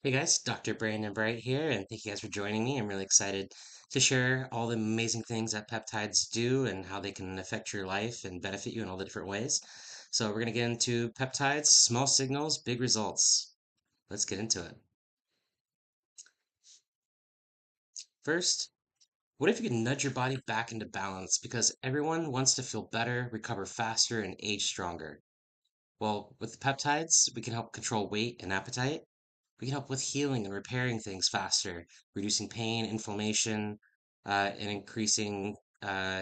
Hey guys, Dr. Brandon Bright here, and thank you guys for joining me. I'm really excited to share all the amazing things that peptides do and how they can affect your life and benefit you in all the different ways. So, we're going to get into peptides, small signals, big results. Let's get into it. First, what if you could nudge your body back into balance? Because everyone wants to feel better, recover faster, and age stronger. Well, with peptides, we can help control weight and appetite. We can help with healing and repairing things faster, reducing pain, inflammation, and increasing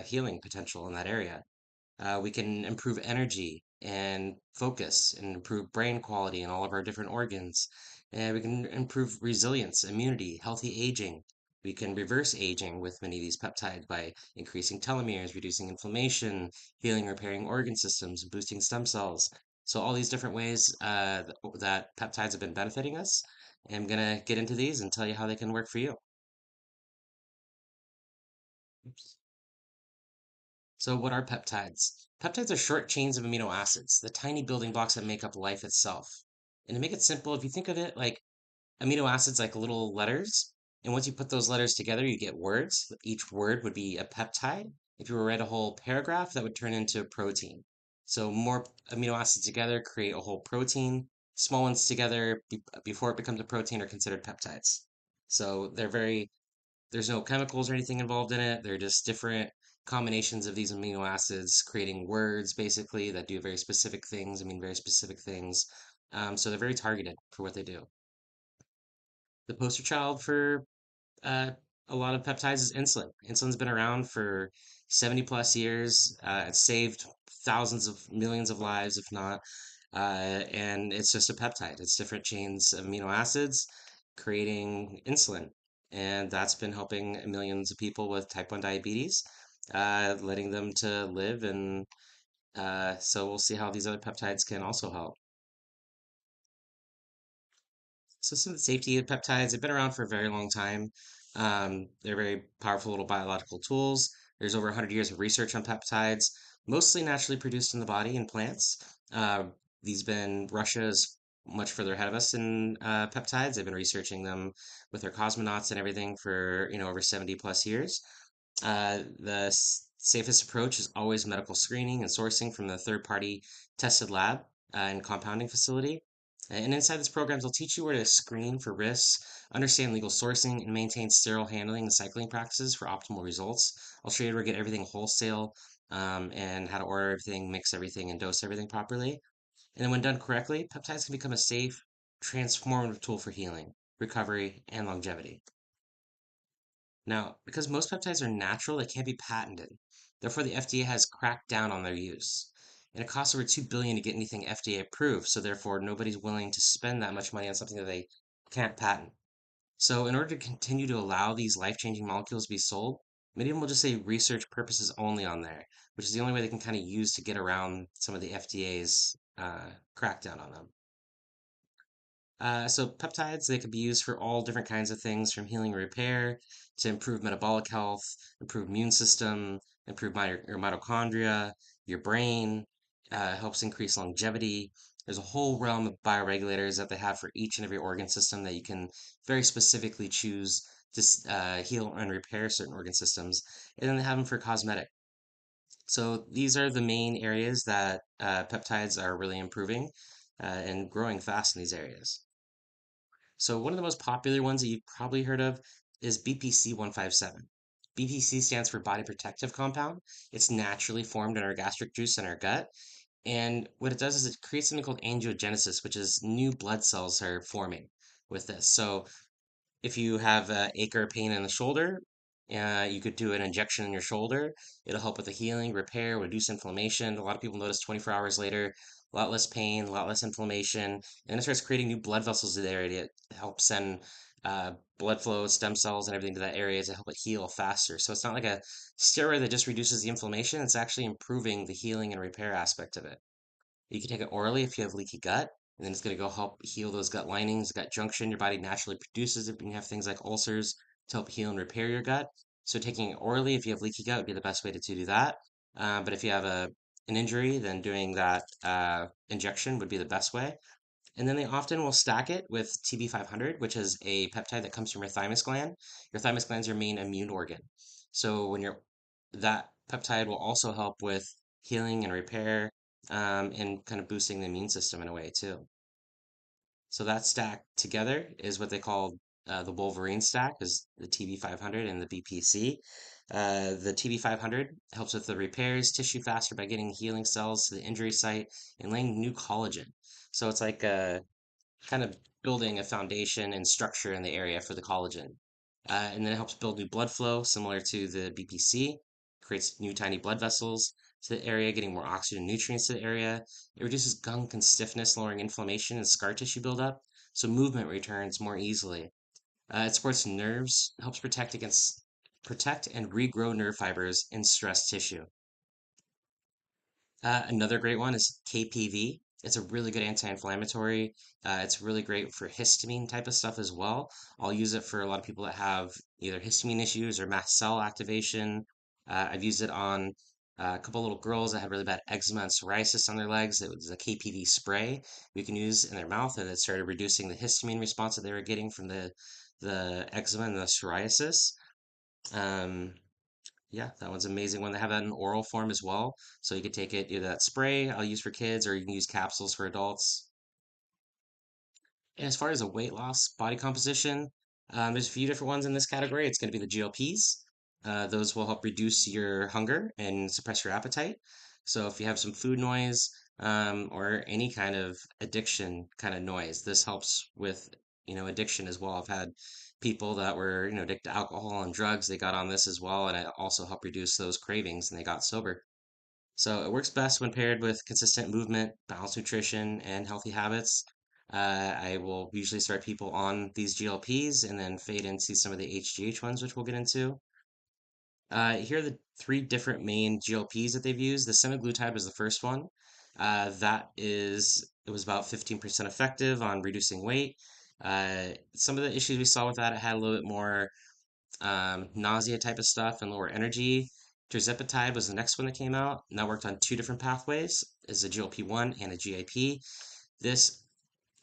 healing potential in that area. We can improve energy and focus and improve brain quality in all of our different organs. And we can improve resilience, immunity, healthy aging. We can reverse aging with many of these peptides by increasing telomeres, reducing inflammation, healing, repairing organ systems, boosting stem cells. So all these different ways that peptides have been benefiting us. I'm gonna get into these and tell you how they can work for you. Oops. So what are peptides? Peptides are short chains of amino acids, the tiny building blocks that make up life itself. And to make it simple, if you think of it like amino acids like little letters, and once you put those letters together, you get words. Each word would be a peptide. If you were to write a whole paragraph, that would turn into a protein. So more amino acids together create a whole protein. Small ones together before it becomes a protein are considered peptides. So there's no chemicals or anything involved in it. They're just different combinations of these amino acids creating words basically that do very specific things. I mean, very specific things. So they're very targeted for what they do. The poster child for uh, a lot of peptides is insulin. Insulin's been around for 70 plus years. It's saved thousands of millions of lives, if not. And it's just a peptide. It's different chains of amino acids creating insulin. And that's been helping millions of people with type 1 diabetes, letting them to live. And so we'll see how these other peptides can also help. So some of the safety of peptides have been around for a very long time. They're very powerful little biological tools. There's over 100 years of research on peptides, mostly naturally produced in the body in plants. Uh, these been Russia is much further ahead of us in peptides. They've been researching them with their cosmonauts and everything for over 70 plus years. The safest approach is always medical screening and sourcing from the third-party tested lab and compounding facility. And inside this program, they'll teach you where to screen for risks, understand legal sourcing, and maintain sterile handling and cycling practices for optimal results. I'll show you where to get everything wholesale and how to order everything, mix everything, and dose everything properly. And then when done correctly, peptides can become a safe, transformative tool for healing, recovery, and longevity. Now, because most peptides are natural, they can't be patented. Therefore, the FDA has cracked down on their use. And it costs over 2 billion to get anything FDA approved, so therefore nobody's willing to spend that much money on something that they can't patent. So in order to continue to allow these life-changing molecules to be sold, many of them will just say research purposes only on there, which is the only way they can kind of use to get around some of the FDA's crackdown on them. So peptides, they could be used for all different kinds of things from healing and repair to improve metabolic health, improve immune system, improve your mitochondria, your brain, helps increase longevity. There's a whole realm of bioregulators that they have for each and every organ system that you can very specifically choose to heal and repair certain organ systems. And then they have them for cosmetic. So these are the main areas that peptides are really improving and growing fast in these areas. So one of the most popular ones that you've probably heard of is BPC 157. BPC stands for body protective compound. It's naturally formed in our gastric juice and our gut. And what it does is it creates something called angiogenesis, which is new blood cells are forming with this. So if you have ache or pain in the shoulder, you could do an injection in your shoulder. It'll help with the healing, repair, reduce inflammation. A lot of people notice 24 hours later, a lot less pain, a lot less inflammation, and it starts creating new blood vessels in the area to help send blood flow, stem cells, and everything to that area to help it heal faster. So it's not like a steroid that just reduces the inflammation, it's actually improving the healing and repair aspect of it. You can take it orally if you have leaky gut, and then it's going to go help heal those gut linings, gut junction. Your body naturally produces it when you have things like ulcers to help heal and repair your gut. So taking it orally if you have leaky gut would be the best way to do that. But if you have an injury, then doing that injection would be the best way. And then they often will stack it with TB500, which is a peptide that comes from your thymus gland. Your thymus gland is your main immune organ. So that peptide will also help with healing and repair, and kind of boosting the immune system in a way too. So that stack together is what they call the Wolverine stack, is the TB500 and the BPC. The TB500 helps with the repairs, tissue faster by getting healing cells to the injury site and laying new collagen. So it's like kind of building a foundation and structure in the area for the collagen. And then it helps build new blood flow, similar to the BPC, creates new tiny blood vessels to the area, getting more oxygen and nutrients to the area. It reduces gunk and stiffness, lowering inflammation and scar tissue buildup, so movement returns more easily. It supports nerves, helps protect and regrow nerve fibers in stressed tissue. Another great one is KPV. It's a really good anti-inflammatory. It's really great for histamine type of stuff as well. I'll use it for a lot of people that have either histamine issues or mast cell activation. I've used it on a couple little girls that had really bad eczema and psoriasis on their legs. It was a KPV spray we can use in their mouth, and it started reducing the histamine response that they were getting from the eczema and the psoriasis. Um, yeah, that one's amazing one. They have that in oral form as well. So you could take it, either that spray I'll use for kids, or you can use capsules for adults. And as far as a weight loss body composition, there's a few different ones in this category. It's going to be the GLPs. Those will help reduce your hunger and suppress your appetite. So if you have some food noise, or any kind of addiction kind of noise, this helps with, addiction as well. I've had people that were, addicted to alcohol and drugs. They got on this as well, and it also helped reduce those cravings, and they got sober. So it works best when paired with consistent movement, balanced nutrition, and healthy habits. I will usually start people on these GLPs and then fade into some of the HGH ones, which we'll get into. Here are the three different main GLPs that they've used. The semaglutide was the first one. It was about 15% effective on reducing weight. Some of the issues we saw with that, it had a little bit more nausea type of stuff and lower energy. Tirzepatide was the next one that came out, and that worked on two different pathways, is a GLP-1 and a GIP. This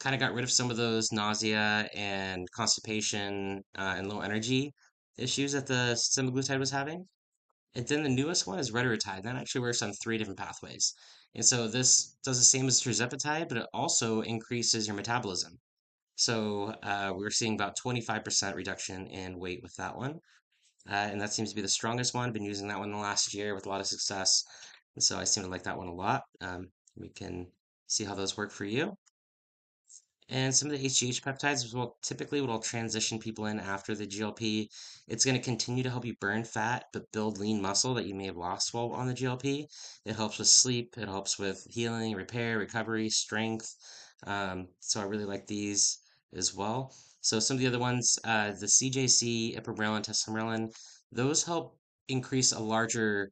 kind of got rid of some of those nausea and constipation, and low energy issues that the semaglutide was having. And then the newest one is retatrutide. That actually works on three different pathways. And so this does the same as tirzepatide, but it also increases your metabolism. So we're seeing about 25% reduction in weight with that one. And that seems to be the strongest one. Been using that one the last year with a lot of success. And so I seem to like that one a lot. We can see how those work for you. And some of the HGH peptides will typically will transition people in after the GLP. It's going to continue to help you burn fat, but build lean muscle that you may have lost while on the GLP. It helps with sleep. It helps with healing, repair, recovery, strength. So I really like these as well. So some of the other ones, the CJC, ipamorelin, tesamorelin, those help increase a larger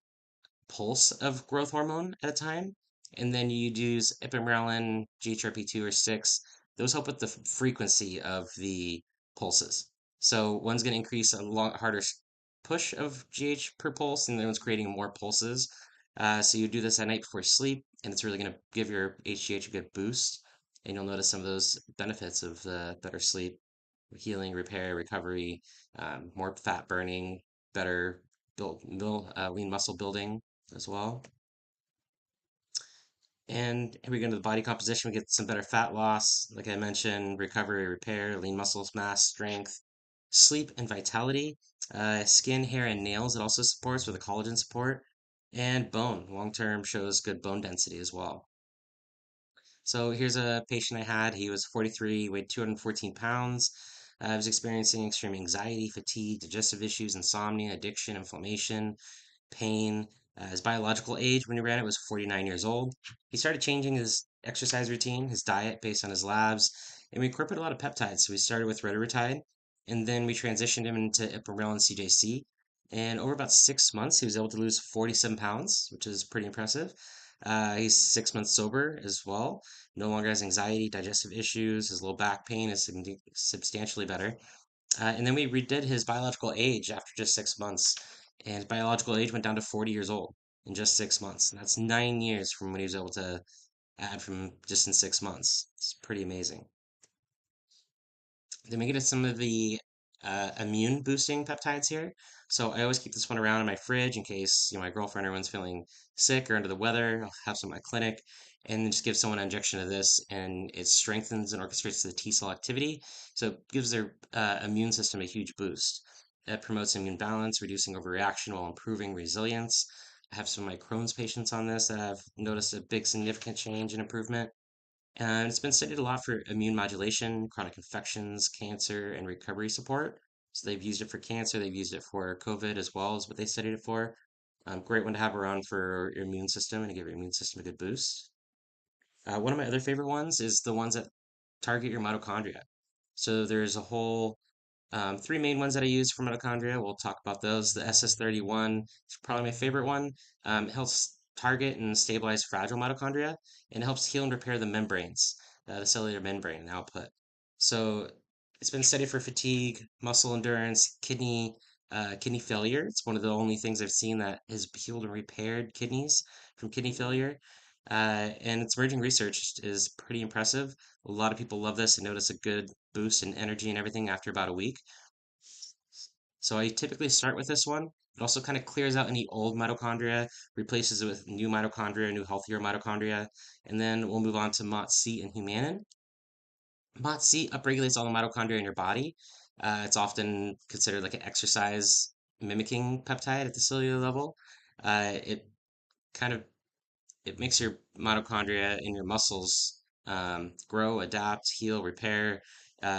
pulse of growth hormone at a time. And then you use ipamorelin, GHRP2 or 6. Those help with the frequency of the pulses. So one's going to increase a lot harder push of GH per pulse, and the other one's creating more pulses. So you do this at night before sleep, and it's really going to give your HGH a good boost. And you'll notice some of those benefits of the better sleep, healing, repair, recovery, more fat burning, better lean muscle building as well. And here we go into the body composition. We get some better fat loss, like I mentioned, recovery, repair, lean muscles, mass, strength, sleep, and vitality. Skin, hair, and nails it also supports with a collagen support. And bone, long term shows good bone density as well. So here's a patient I had. He was 43, weighed 214 pounds. Was experiencing extreme anxiety, fatigue, digestive issues, insomnia, addiction, inflammation, pain. His biological age when he ran it was 49 years old. He started changing his exercise routine, his diet based on his labs, and we incorporated a lot of peptides. So we started with retatrutide, and then we transitioned him into ipamorelin CJC. And over about 6 months, he was able to lose 47 pounds, which is pretty impressive. He's 6 months sober as well. No longer has anxiety, digestive issues. His low back pain is substantially better. And then we redid his biological age after just 6 months. And his biological age went down to 40 years old in just 6 months. And that's 9 years from when he was able to add from just in 6 months. It's pretty amazing. Then we get to some of the immune boosting peptides here. So I always keep this one around in my fridge in case, my girlfriend or everyone's feeling sick or under the weather. I'll have some at my clinic and then just give someone an injection of this, and it strengthens and orchestrates the T cell activity. So it gives their immune system a huge boost. It promotes immune balance, reducing overreaction while improving resilience. I have some of my Crohn's patients on this that have noticed a big significant change and improvement. And it's been studied a lot for immune modulation, chronic infections, cancer, and recovery support. So they've used it for cancer, they've used it for COVID as well as what they studied it for. Great one to have around for your immune system and to give your immune system a good boost. One of my other favorite ones is the ones that target your mitochondria. So there's a whole three main ones that I use for mitochondria. We'll talk about those. The SS31 is probably my favorite one. It helps target and stabilize fragile mitochondria, and it helps heal and repair the membranes, the cellular membrane and output. So it's been studied for fatigue, muscle endurance, kidney failure. It's one of the only things I've seen that has healed and repaired kidneys from kidney failure. And its emerging research is pretty impressive. A lot of people love this and notice a good boost in energy and everything after about a week. So I typically start with this one. It also kind of clears out any old mitochondria, replaces it with new mitochondria, new healthier mitochondria, and then we'll move on to MOTS-c and humanin. MOTS-c upregulates all the mitochondria in your body. It's often considered like an exercise mimicking peptide at the cellular level. It kind of it makes your mitochondria in your muscles grow, adapt, heal, repair.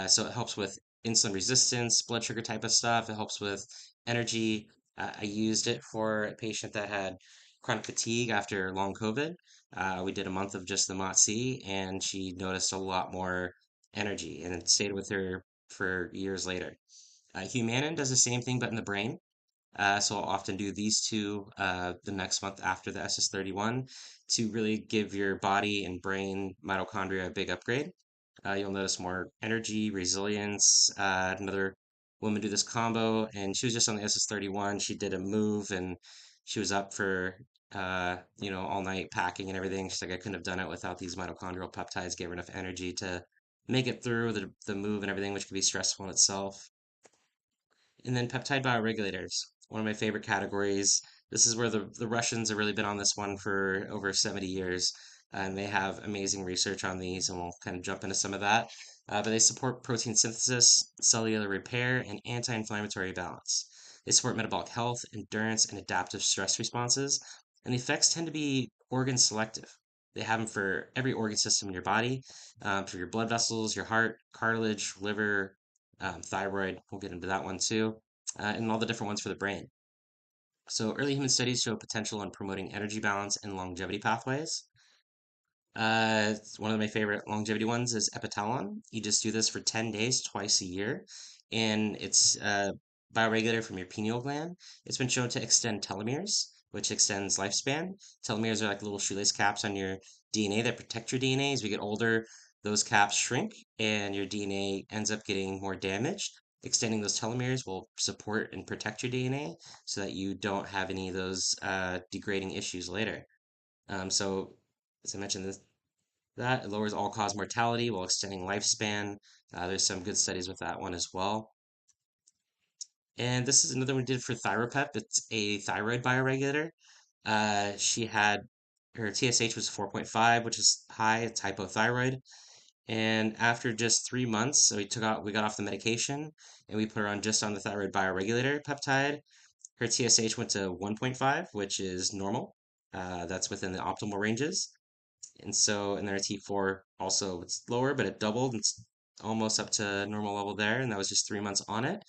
So it helps with insulin resistance, blood sugar type of stuff. It helps with energy. I used it for a patient that had chronic fatigue after long COVID. We did a month of just the MOTS-c, and she noticed a lot more energy, and it stayed with her for years later. Humanin does the same thing, but in the brain. So I'll often do these two the next month after the SS31 to really give your body and brain mitochondria a big upgrade. You'll notice more energy, resilience. Another woman do this combo, and she was just on the SS31. She did a move, and she was up for all night packing and everything. She's like, I couldn't have done it without these mitochondrial peptides. Gave her enough energy to make it through the move and everything, which could be stressful in itself. And then peptide bioregulators, one of my favorite categories. This is where the Russians have really been on this one for over 70 years, and they have amazing research on these, and we'll kind of jump into some of that. But they support protein synthesis, cellular repair, and anti-inflammatory balance. They support metabolic health, endurance, and adaptive stress responses, and the effects tend to be organ selective. They have them for every organ system in your body, for your blood vessels, your heart, cartilage, liver, thyroid. We'll get into that one too, and all the different ones for the brain. So early human studies show potential in promoting energy balance and longevity pathways. One of my favorite longevity ones is epitalon. You just do this for 10 days, twice a year, and it's a bioregulator from your pineal gland. It's been shown to extend telomeres, which extends lifespan. Telomeres are like little shoelace caps on your DNA that protect your DNA. As we get older, those caps shrink and your DNA ends up getting more damaged. Extending those telomeres will support and protect your DNA so that you don't have any of those degrading issues later. So, as I mentioned, that it lowers all-cause mortality while extending lifespan. There's some good studies with that one as well. And this is another one we did for ThyroPep. It's a thyroid bioregulator. She had her TSH was 4.5, which is high. It's hypothyroid. And after just 3 months, so we got off the medication and we put her on just on the thyroid bioregulator peptide. Her TSH went to 1.5, which is normal. That's within the optimal ranges. And then our T4 also, it's lower, but it doubled. It's almost up to normal level there, and that was just 3 months on it.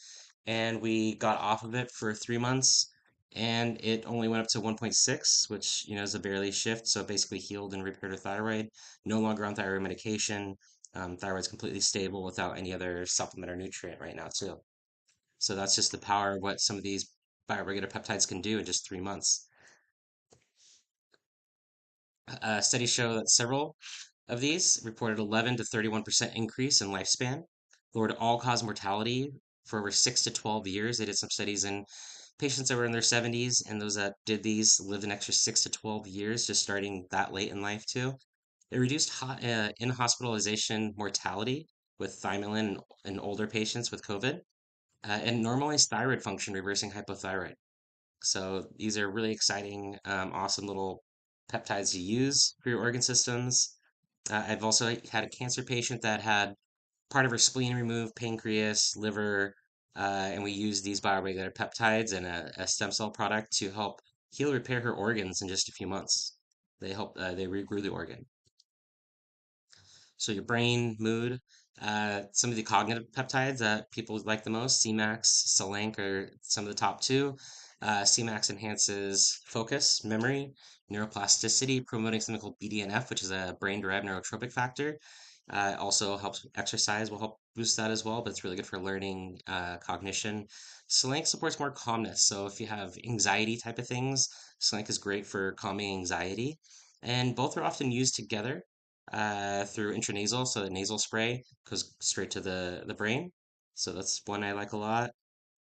And we got off of it for 3 months, and it only went up to 1.6, which is a barely shift. So it basically healed and repaired her thyroid. No longer on thyroid medication. Thyroid's completely stable without any other supplement or nutrient right now too. So that's just the power of what some of these bioregulator peptides can do in just 3 months. Studies show that several of these reported 11 to 31% increase in lifespan, lowered all-cause mortality for over 6 to 12 years. They did some studies in patients that were in their 70s, and those that did these lived an extra 6 to 12 years just starting that late in life too. It reduced in-hospitalization mortality with thymolin in older patients with COVID, and normalized thyroid function, reversing hypothyroid. So these are really exciting, awesome little peptides to use for your organ systems. I've also had a cancer patient that had part of her spleen removed, pancreas, liver, and we used these bioregulator peptides and a stem cell product to help heal, repair her organs in just a few months. They regrew the organ. So your brain, mood, some of the cognitive peptides that people like the most, Cmax, Selank are some of the top two. Cmax enhances focus, memory, neuroplasticity, promoting something called BDNF, which is a brain-derived neurotropic factor. Also helps exercise, will help boost that as well, but it's really good for learning, cognition. Selank supports more calmness. So if you have anxiety type of things, Selank is great for calming anxiety. And both are often used together through intranasal, so the nasal spray goes straight to the brain. So that's one I like a lot.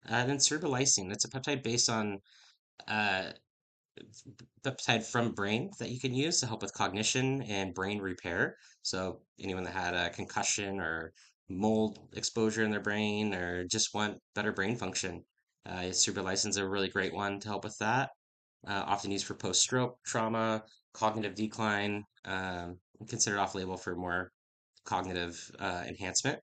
Then cerebrolysine, it's a peptide based on uh, peptide from brain that you can use to help with cognition and brain repair. So anyone that had a concussion or mold exposure in their brain or just want better brain function, cerebrolysine is a really great one to help with that. Often used for post-stroke trauma, cognitive decline, considered off-label for more cognitive enhancement.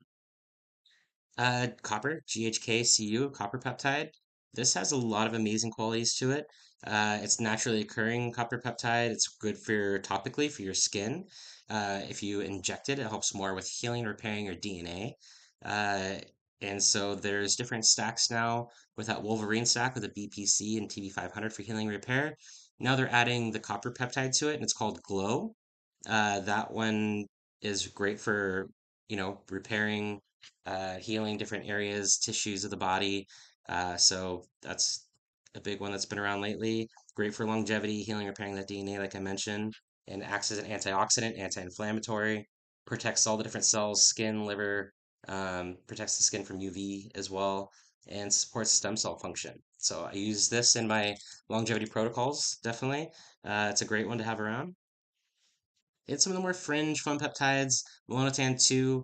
Copper, GHKCU, copper peptide. This has a lot of amazing qualities to it. It's naturally occurring copper peptide. It's good for topically for your skin. If you inject it, it helps more with healing, repairing your DNA. Uh, and so there's different stacks now with that Wolverine stack with a BPC and TB500 for healing repair. Now they're adding the copper peptide to it, and it's called Glow. That one is great for, repairing, healing different areas, tissues of the body. So that's a big one that's been around lately. Great for longevity, healing, repairing that DNA, like I mentioned, and acts as an antioxidant, anti-inflammatory, protects all the different cells, skin, liver, protects the skin from UV as well, and supports stem cell function. So I use this in my longevity protocols, definitely. It's a great one to have around. It's some of the more fringe fun peptides. Melanotan 2,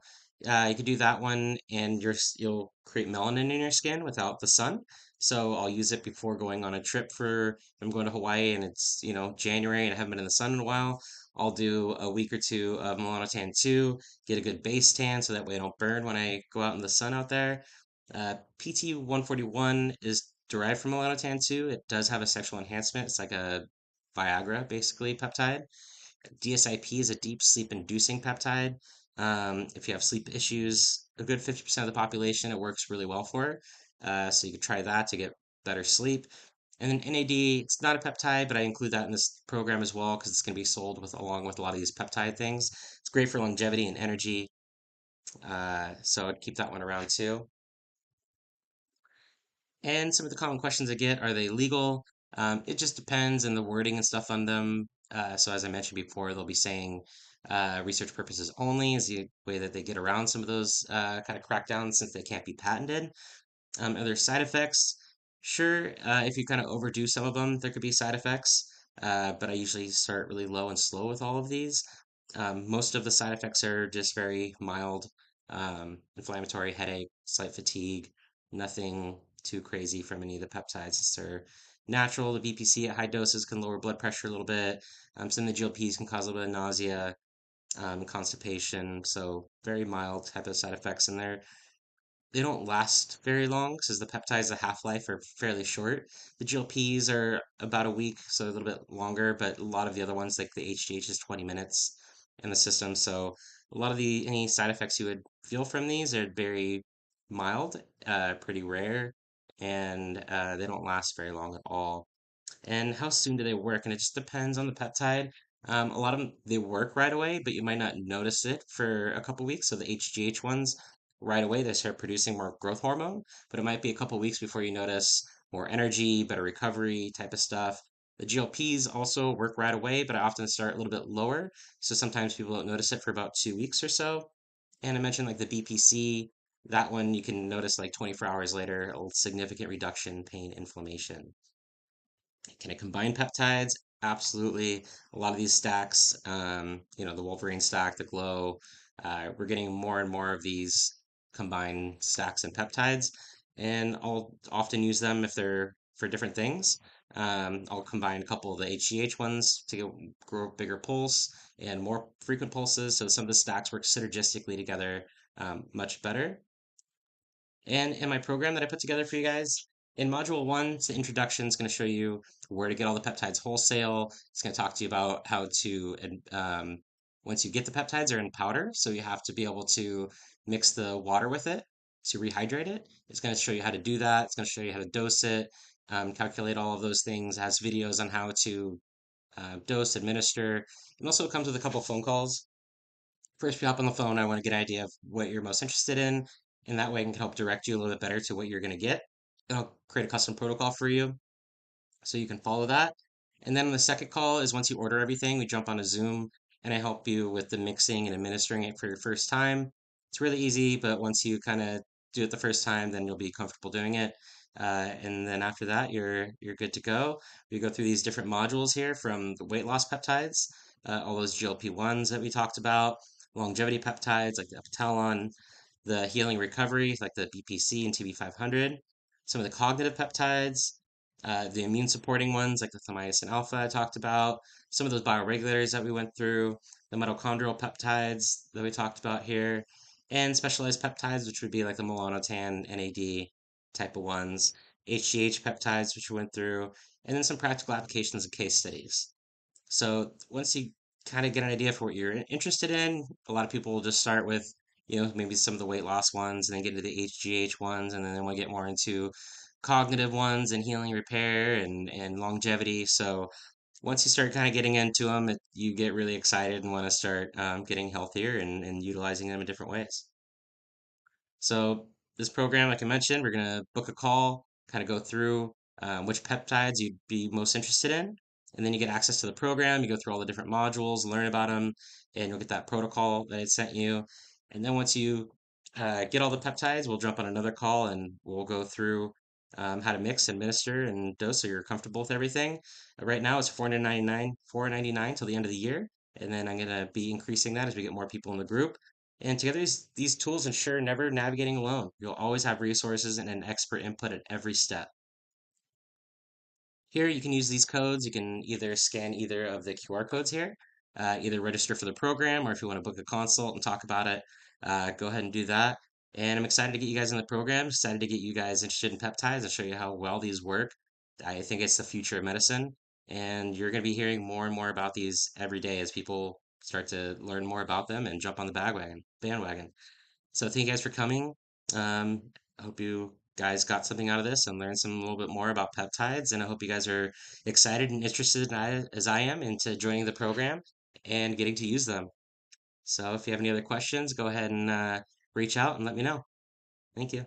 you could do that one, and you'll create melanin in your skin without the sun. So I'll use it before going on a trip for if I'm going to Hawaii and it's, January and I haven't been in the sun in a while. I'll do a week or two of Melanotan 2, get a good base tan so that way I don't burn when I go out in the sun out there. PT 141 is derived from Melanotan 2. It does have a sexual enhancement. It's like a Viagra, basically, peptide. DSIP is a deep sleep inducing peptide. If you have sleep issues, a good 50% of the population, it works really well for. So you could try that to get better sleep. And then NAD, it's not a peptide, but I include that in this program as well because it's going to be sold with along with a lot of these peptide things. It's great for longevity and energy. So I'd keep that one around too. And some of the common questions I get, are they legal? It just depends and the wording and stuff on them. So as I mentioned before, they'll be saying research purposes only is the way that they get around some of those kind of crackdowns since they can't be patented. Are there side effects? Sure, if you kind of overdo some of them, there could be side effects. But I usually start really low and slow with all of these. Most of the side effects are just very mild, inflammatory headache, slight fatigue, nothing too crazy from any of the peptides. Since they're natural, the VPC at high doses can lower blood pressure a little bit. Some of the GLPs can cause a little bit of nausea, constipation, so very mild type of side effects in there. They don't last very long because the peptides, the half-life are fairly short. The GLPs are about a week, so a little bit longer, but a lot of the other ones, like the HGH, is 20 minutes in the system. So a lot of the any side effects you would feel from these are very mild, pretty rare, and they don't last very long at all. And how soon do they work? And it just depends on the peptide. A lot of them, they work right away, but you might not notice it for a couple weeks. So the HGH ones, right away, they start producing more growth hormone, but it might be a couple weeks before you notice more energy, better recovery type of stuff. The GLPs also work right away, but I often start a little bit lower. So sometimes people don't notice it for about 2 weeks or so. And I mentioned like the BPC, that one you can notice like 24 hours later, a significant reduction in pain, inflammation. Can it combine peptides? Absolutely. A lot of these stacks, the Wolverine stack, the Glow, we're getting more and more of these combined stacks and peptides, and I'll often use them if they're for different things. I'll combine a couple of the HGH ones to grow bigger pulse and more frequent pulses, so some of the stacks work synergistically together much better. And in my program that I put together for you guys, in module one, it's the introduction. It's going to show you where to get all the peptides wholesale. It's going to talk to you about how to, once you get the peptides, they're in powder. So you have to be able to mix the water with it to rehydrate it. It's going to show you how to do that. It's going to show you how to dose it, calculate all of those things. It has videos on how to dose, administer. And also it comes with a couple phone calls. First, we hop on the phone. I want to get an idea of what you're most interested in, and that way I can help direct you a little bit better to what you're going to get. And I'll create a custom protocol for you so you can follow that. And then the second call is once you order everything, we jump on a Zoom and I help you with the mixing and administering it for your first time. It's really easy, but once you kind of do it the first time, then you'll be comfortable doing it. And then after that, you're good to go. We go through these different modules here from the weight loss peptides, all those GLP-1s that we talked about, longevity peptides like the Epitelon, the healing recovery like the BPC and TB500, some of the cognitive peptides, the immune supporting ones like the thymosin alpha I talked about, some of those bioregulators that we went through, the mitochondrial peptides that we talked about here, and specialized peptides, which would be like the melanotan, NAD type of ones, HGH peptides, which we went through, and then some practical applications and case studies. So once you kind of get an idea for what you're interested in, a lot of people will just start with, maybe some of the weight loss ones and then get into the HGH ones, and then they want to get more into cognitive ones and healing repair and longevity. So once you start kind of getting into them, you get really excited and want to start getting healthier and utilizing them in different ways. So this program, like I mentioned, we're going to book a call, kind of go through which peptides you'd be most interested in, and then you get access to the program. You go through all the different modules, learn about them, and you'll get that protocol that I sent you. And then once you get all the peptides, we'll jump on another call and we'll go through how to mix, administer, and dose so you're comfortable with everything. Right now it's $499 till the end of the year, and then I'm going to be increasing that as we get more people in the group. And together, these tools ensure never navigating alone. You'll always have resources and an expert input at every step. Here, you can use these codes. You can either scan either of the QR codes here, either register for the program, or if you want to book a consult and talk about it, go ahead and do that. And I'm excited to get you guys in the program, excited to get you guys interested in peptides and show you how well these work. I think it's the future of medicine, and you're going to be hearing more and more about these every day as people start to learn more about them and jump on the bandwagon. So thank you guys for coming. I hope you guys got something out of this and learned some a little bit more about peptides. And I hope you guys are excited and interested as I am into joining the program and getting to use them. So if you have any other questions, go ahead and reach out and let me know. Thank you.